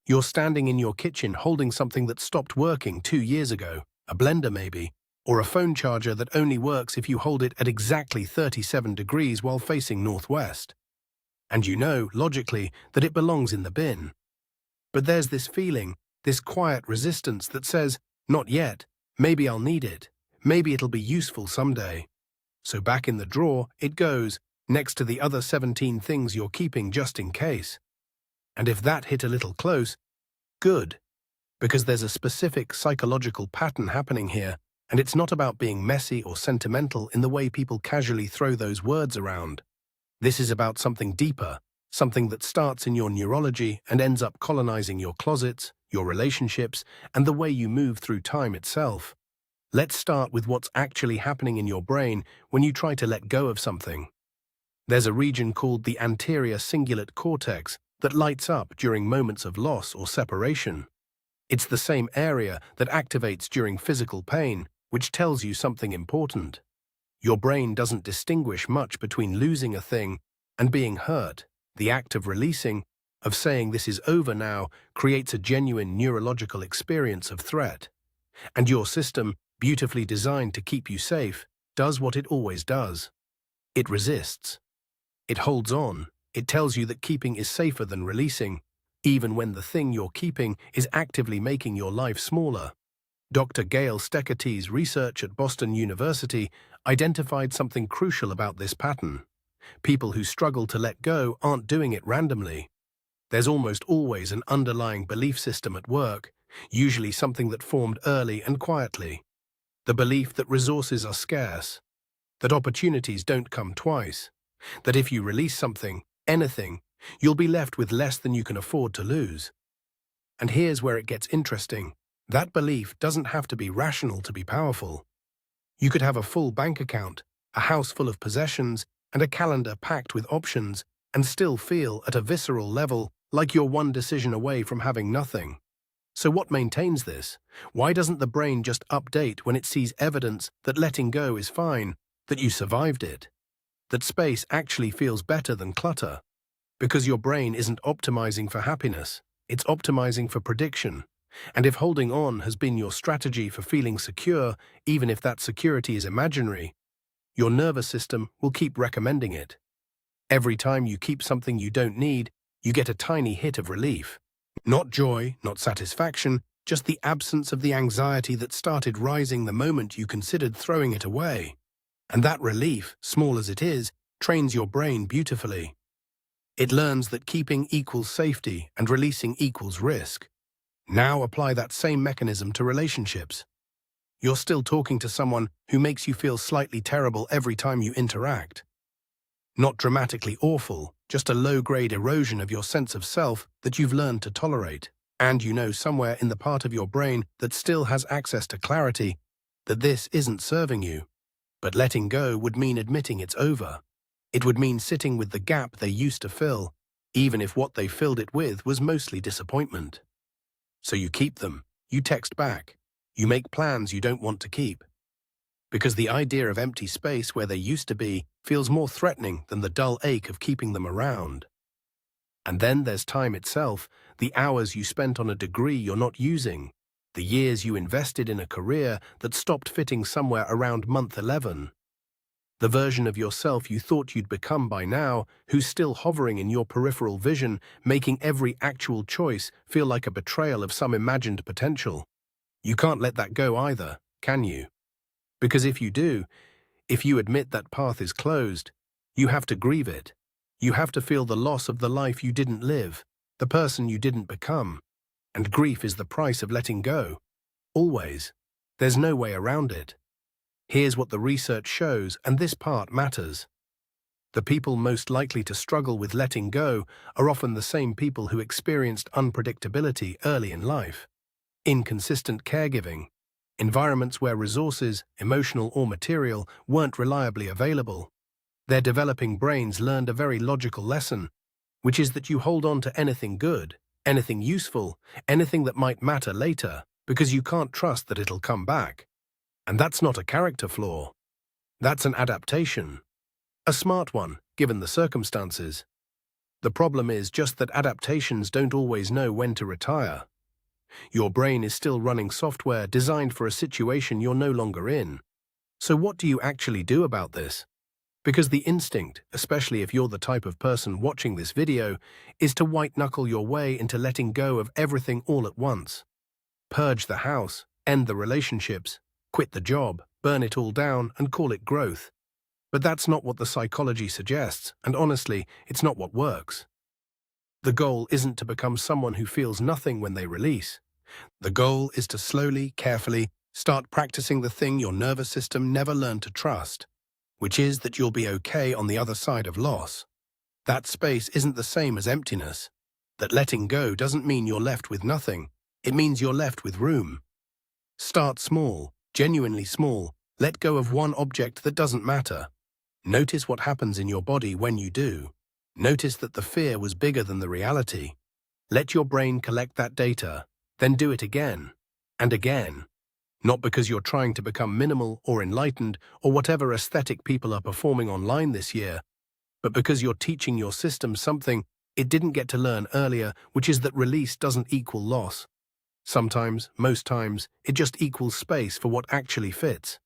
You're standing in your kitchen holding something that stopped working 2 years ago, a blender maybe, or a phone charger that only works if you hold it at exactly 37 degrees while facing northwest. And you know, logically, that it belongs in the bin. But there's this feeling, this quiet resistance that says, not yet, maybe I'll need it, maybe it'll be useful someday. So back in the drawer it goes, next to the other 17 things you're keeping just in case. And if that hit a little close, good, because there's a specific psychological pattern happening here, and it's not about being messy or sentimental in the way people casually throw those words around. This is about something deeper, something that starts in your neurology and ends up colonizing your closets, your relationships, and the way you move through time itself. Let's start with what's actually happening in your brain when you try to let go of something. There's a region called the anterior cingulate cortex that lights up during moments of loss or separation. It's the same area that activates during physical pain, which tells you something important. Your brain doesn't distinguish much between losing a thing and being hurt. The act of releasing, of saying this is over now, creates a genuine neurological experience of threat. And your system, beautifully designed to keep you safe, does what it always does. It resists. It holds on. It tells you that keeping is safer than releasing, even when the thing you're keeping is actively making your life smaller. Dr. Gail Steckerty's research at Boston University identified something crucial about this pattern. People who struggle to let go aren't doing it randomly. There's almost always an underlying belief system at work, usually something that formed early and quietly. The belief that resources are scarce, that opportunities don't come twice, that if you release something, anything, you'll be left with less than you can afford to lose. And here's where it gets interesting. That belief doesn't have to be rational to be powerful. You could have a full bank account, a house full of possessions, and a calendar packed with options, and still feel at a visceral level like you're one decision away from having nothing. So what maintains this? Why doesn't the brain just update when it sees evidence that letting go is fine, that you survived it, that space actually feels better than clutter? Because your brain isn't optimizing for happiness, it's optimizing for prediction. And if holding on has been your strategy for feeling secure, even if that security is imaginary, your nervous system will keep recommending it. Every time you keep something you don't need, you get a tiny hit of relief. Not joy, not satisfaction, just the absence of the anxiety that started rising the moment you considered throwing it away. And that relief, small as it is, trains your brain beautifully. It learns that keeping equals safety and releasing equals risk. Now apply that same mechanism to relationships. You're still talking to someone who makes you feel slightly terrible every time you interact. Not dramatically awful, just a low-grade erosion of your sense of self that you've learned to tolerate. And you know somewhere in the part of your brain that still has access to clarity that this isn't serving you. But letting go would mean admitting it's over. It would mean sitting with the gap they used to fill, even if what they filled it with was mostly disappointment. So you keep them, you text back, you make plans you don't want to keep. Because the idea of empty space where they used to be feels more threatening than the dull ache of keeping them around. And then there's time itself, the hours you spent on a degree you're not using, the years you invested in a career that stopped fitting somewhere around month 11. The version of yourself you thought you'd become by now, who's still hovering in your peripheral vision, making every actual choice feel like a betrayal of some imagined potential. You can't let that go either, can you? Because if you do, if you admit that path is closed, you have to grieve it. You have to feel the loss of the life you didn't live, the person you didn't become. And grief is the price of letting go. Always. There's no way around it. Here's what the research shows, and this part matters. The people most likely to struggle with letting go are often the same people who experienced unpredictability early in life. Inconsistent caregiving, environments where resources, emotional or material, weren't reliably available. Their developing brains learned a very logical lesson, which is that you hold on to anything good, anything useful, anything that might matter later, because you can't trust that it'll come back. And that's not a character flaw. That's an adaptation. A smart one, given the circumstances. The problem is just that adaptations don't always know when to retire. Your brain is still running software designed for a situation you're no longer in. So what do you actually do about this? Because the instinct, especially if you're the type of person watching this video, is to white-knuckle your way into letting go of everything all at once. Purge the house, end the relationships, quit the job, burn it all down, and call it growth. But that's not what the psychology suggests, and honestly, it's not what works. The goal isn't to become someone who feels nothing when they release. The goal is to slowly, carefully, start practicing the thing your nervous system never learned to trust, which is that you'll be okay on the other side of loss. That space isn't the same as emptiness. That letting go doesn't mean you're left with nothing. It means you're left with room. Start small, genuinely small. Let go of one object that doesn't matter. Notice what happens in your body when you do. Notice that the fear was bigger than the reality. Let your brain collect that data, then do it again and again. Not because you're trying to become minimal or enlightened or whatever aesthetic people are performing online this year, but because you're teaching your system something it didn't get to learn earlier, which is that release doesn't equal loss. Sometimes, most times, it just equals space for what actually fits.